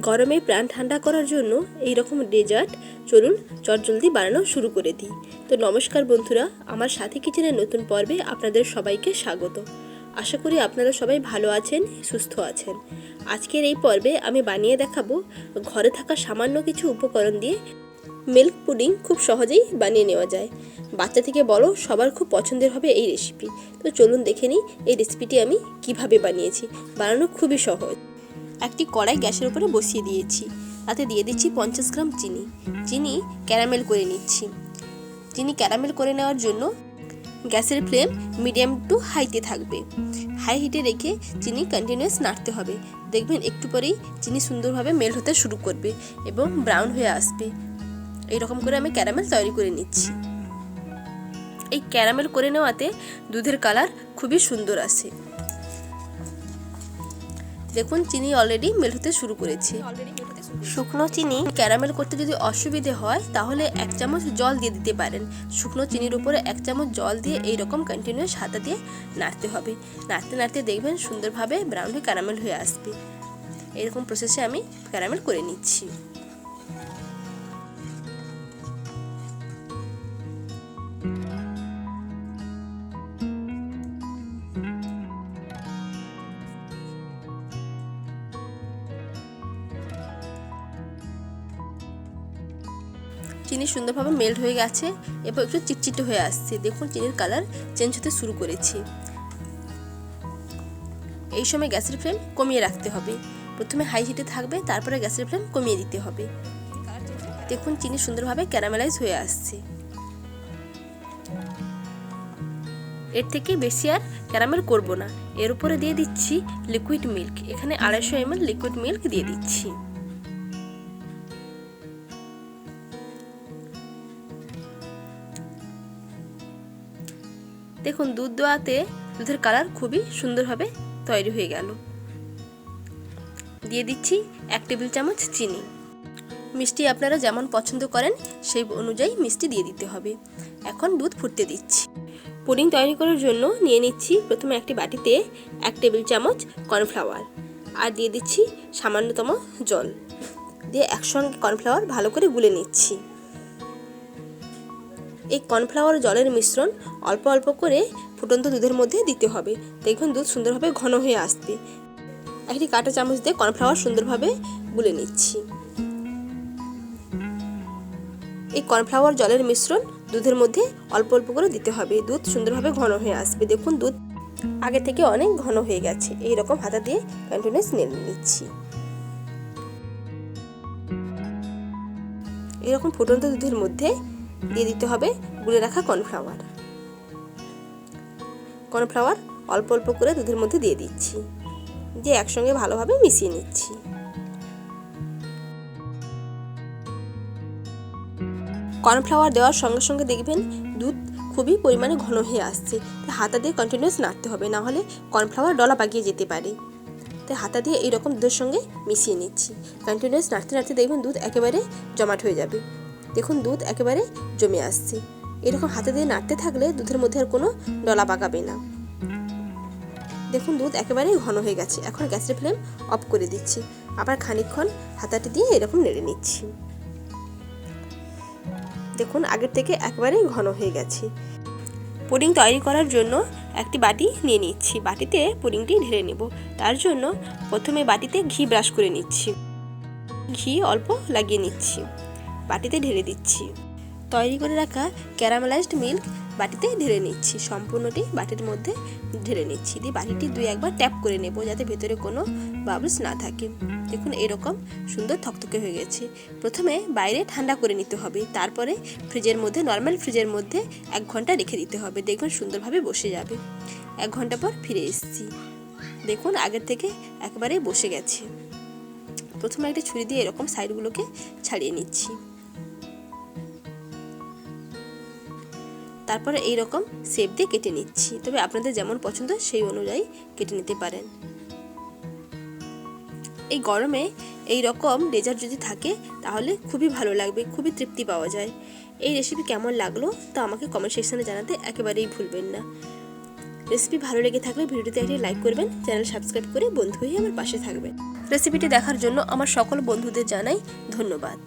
গরমে প্রাণ ঠান্ডা করার জন্য এই রকম ডেজার্ট চলুন চটজলদি বানানো শুরু করে দিই। তো নমস্কার বন্ধুরা, আমার সাথী কিচেনের নতুন পর্বে আপনাদের সবাইকে স্বাগত। আশা করি আপনারা সবাই ভালো আছেন, সুস্থ আছেন। আজকের এই পর্বে আমি বানিয়ে দেখাবো ঘরে থাকা সামান্য কিছু উপকরণ দিয়ে মিল্ক পুডিং খুব সহজেই বানিয়ে নেওয়া যায়। বাচ্চা থেকে বড় সবার খুব পছন্দের হবে এই রেসিপি। তো চলুন দেখে নিই এই রেসিপিটি আমি কিভাবে বানিয়েছি। বানানো খুবই সহজ। একটি কড়াই গ্যাসের উপরে বসিয়ে দিয়েছি, তাতে দিয়ে দিচ্ছি 50 গ্রাম চিনি ক্যারামেল করে নিচ্ছি। চিনি ক্যারামেল করে নেওয়ার জন্য গ্যাসের ফ্লেম মিডিয়াম টু হাইতে থাকবে। হাই হিটে রেখে চিনি কন্টিনিউয়াস নাড়তে হবে। দেখবেন একটু পরেই চিনি সুন্দরভাবে মেল্ট হতে শুরু করবে এবং ব্রাউন হয়ে আসবে। এইরকম করে আমি ক্যারামেল তৈরি করে নিচ্ছি। এই ক্যারামেল করে নেওয়াতে দুধের কালার খুবই সুন্দর আসে। দেখুন চিনি অলরেডি মেল্ট হতে শুরু করেছে। শুকনো চিনি ক্যারামেল করতে যদি অসুবিধে হয় তাহলে 1 চামচ জল দিয়ে দিতে পারেন। শুকনো চিনির উপরে 1 চামচ জল দিয়ে এইরকম কন্টিনিউয়াস হাতা দিয়ে নাড়তে হবে। নাড়তে নাড়তে দেখবেন সুন্দরভাবে ব্রাউন হয়ে ক্যারামেল হয়ে আসবে। এরকম প্রসেসে আমি ক্যারামেল করে নিচ্ছি। চিনি সুন্দরভাবে মেল্ট হয়ে গেছে এবং একটু চিটচিটে হয়ে আসছে। দেখুন চিনির কালার চেঞ্জ হতে শুরু করেছে। এই সময় গ্যাসের ফ্লেম কমিয়ে রাখতে হবে। প্রথমে হাই হিটে থাকবে, তারপরে গ্যাসের ফ্লেম কমিয়ে দিতে হবে। দেখুন চিনি সুন্দরভাবে ক্যারামেলাইজ হয়ে আসছে। এর থেকে বেশি আর ক্যারামেল করব না। এর উপরে দিয়ে দিচ্ছি লিকুইড মিল্ক। এখানে 250 ml লিকুইড মিল্ক দিয়ে দিচ্ছি। দেখুন দুধ দেওয়াতে দুধের কালার খুবই সুন্দরভাবে তৈরি হয়ে গেল। দিয়ে দিচ্ছি 1 টেবিল চামচ চিনি। মিষ্টি আপনারা যেমন পছন্দ করেন সেই অনুযায়ী মিষ্টি দিয়ে দিতে হবে। এখন দুধ ফুটতে দিচ্ছি। পুডিং তৈরি করার জন্য নিয়ে নিচ্ছি প্রথমে একটি বাটিতে 1 টেবিল চামচ কর্নফ্লাওয়ার আর দিয়ে দিচ্ছি সামান্যতম জল দিয়ে একসঙ্গে কর্নফ্লাওয়ার ভালো করে গুলে নিচ্ছি। এই কর্নফ্লাওয়ার জলের মিশ্রণ অল্প অল্প করে ফুটন্ত দুধের মধ্যে দিতে হবে। দেখবেন দুধ সুন্দরভাবে ঘন হয়ে আসবে। একটি কাঁটা চামচ দিয়ে কর্নফ্লাওয়ার সুন্দরভাবে গুলে নিচ্ছি। এই কর্নফ্লাওয়ার জলের মিশ্রণ দুধের মধ্যে অল্প অল্প করে দিতে হবে। দুধ সুন্দরভাবে ঘন হয়ে আসবে। দেখুন দুধ আগে থেকে অনেক ঘন হয়ে গেছে। এই রকম হাতা দিয়ে কন্টিনিউয়াস নেড়ে নিচ্ছি। এরকম ফুটন্ত দুধের মধ্যে দিয়ে দিতে হবে গুলে রাখা কর্নফ্লাওয়ার। কর্নফ্লাওয়ার অল্প অল্প করে দুধের মধ্যে দিয়ে দিচ্ছি, দিয়ে একসঙ্গে ভালোভাবে মিশিয়ে নিচ্ছি। কর্নফ্লাওয়ার দেওয়ার সঙ্গে সঙ্গে দেখবেন দুধ খুবই পরিমাণে ঘন হয়ে আসছে। হাতা দিয়ে কন্টিনিউয়াস নাড়তে হবে, না হলে কর্নফ্লাওয়ার ডলা পাকিয়ে যেতে পারে। তাই হাতা দিয়ে এইরকম দুধের সঙ্গে মিশিয়ে নিচ্ছি। কন্টিনিউয়াস নাড়তে নাড়তে দেখবেন দুধ একেবারে জমাট হয়ে যাবে। দেখুন দুধ একেবারে জমে আসছে। এরকম হাতে দিয়ে নাড়তে থাকলে দুধের মধ্যে আর কোনো ডলা পাকাবে না। দেখুন দুধ একেবারে ঘন হয়ে গেছে। এখন গ্যাসের ফ্লেম অফ করে দিচ্ছি। আবার খানিকক্ষণ হাতাটি দিয়ে এরকম নেড়ে নিচ্ছি। দেখুন আগের থেকে একেবারে ঘন হয়ে গেছে। পুডিং তৈরি করার জন্য একটি বাটি নিয়ে নিচ্ছি। বাটিতে পুডিংটি ঢেলে নেব। তার জন্য প্রথমে বাটিতে ঘি ব্রাশ করে নিচ্ছি। ঘি অল্প লাগিয়ে নিচ্ছি, বাটিতে ঢেলে দিচ্ছি। তৈরি করে রাখা ক্যারামেলাইজড মিল্ক বাটিতে ঢেলে নিচ্ছি। সম্পূর্ণটি বাটির মধ্যে ঢেলে নিচ্ছি। দিয়ে বাটিটি 2-1 ট্যাপ করে নেব যাতে ভেতরে কোনো বাবলস না থাকে। দেখুন এরকম সুন্দর থকথকে হয়ে গেছে। প্রথমে বাইরে ঠান্ডা করে নিতে হবে, তারপরে ফ্রিজের মধ্যে নর্মাল ফ্রিজের মধ্যে 1 ঘন্টা রেখে দিতে হবে। দেখবেন সুন্দরভাবে বসে যাবে। 1 ঘন্টা পর ফিরে এসেছি। দেখুন আগের থেকে একেবারে বসে গেছে। প্রথমে একটা ছুরি দিয়ে এরকম সাইডগুলোকে ছাড়িয়ে নিচ্ছি। তারপরে এইরকম শেপ দিয়ে কেটে নিচ্ছি। তবে আপনাদের যেমন পছন্দ সেই অনুযায়ী কেটে নিতে পারেন। এই গরমে এই রকম ডেজার্ট যদি থাকে তাহলে খুবই ভালো লাগবে, খুবই তৃপ্তি পাওয়া যায়। এই রেসিপি কেমন লাগলো তা আমাকে কমেন্ট সেকশনে জানাতে একেবারেই ভুলবেন না। রেসিপি ভালো লেগে থাকলে ভিডিওতে একটি লাইক করবেন, চ্যানেল সাবস্ক্রাইব করে বন্ধু হয়ে আমার পাশে থাকবেন। রেসিপিটি দেখার জন্য আমার সকল বন্ধুদের জানাই ধন্যবাদ।